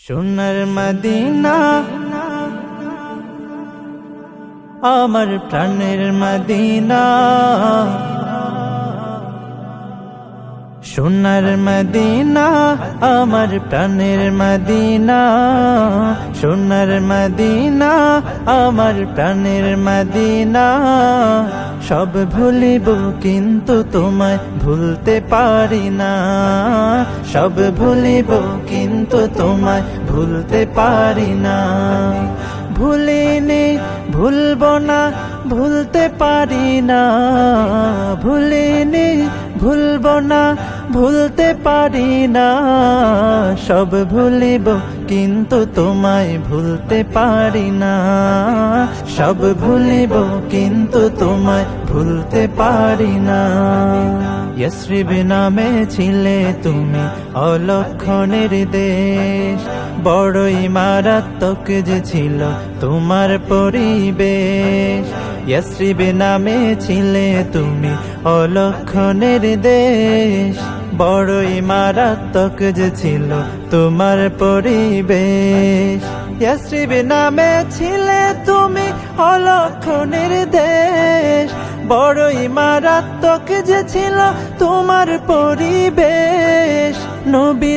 সোনার মদিনা আমার প্রাণের মদিনা, সোনার মদিনা আমার প্রাণের মদিনা, সোনার মদিনা আমার প্রাণের মদিনা। সব ভুলিব কিন্তু তোমায় ভুলতে পারি না, সব ভুলিব কিন্তু তোমায় ভুলতে পারি না। ভুলিনি ভুলবো না ভুলতে পারি না, ভুলিনি ভুলবো না ভুলতে পারি না। সব ভুলিব কিন্তু তোমায় ভুলতে পারি না, সব ভুলিব কিন্তু তোমায় ভুলতে পারি না। ইয়াসরিব নামে ছিলে তুমি অলক্ষণের দেশ, বড়ই মারাত্মক যে ছিল তোমার পরিবেশ। ইয়াসরিব নামে ছিলে তুমি অলক্ষণের দেশ, বড়ই মারাত্মক যে ছিল তোমার পরিবেশ। ইয়াসরিব নামে ছিলে তুমি অলক্ষণের দেশ, বড়ই মারাত্মক যে ছিল তোমার পরিবেশ। নবী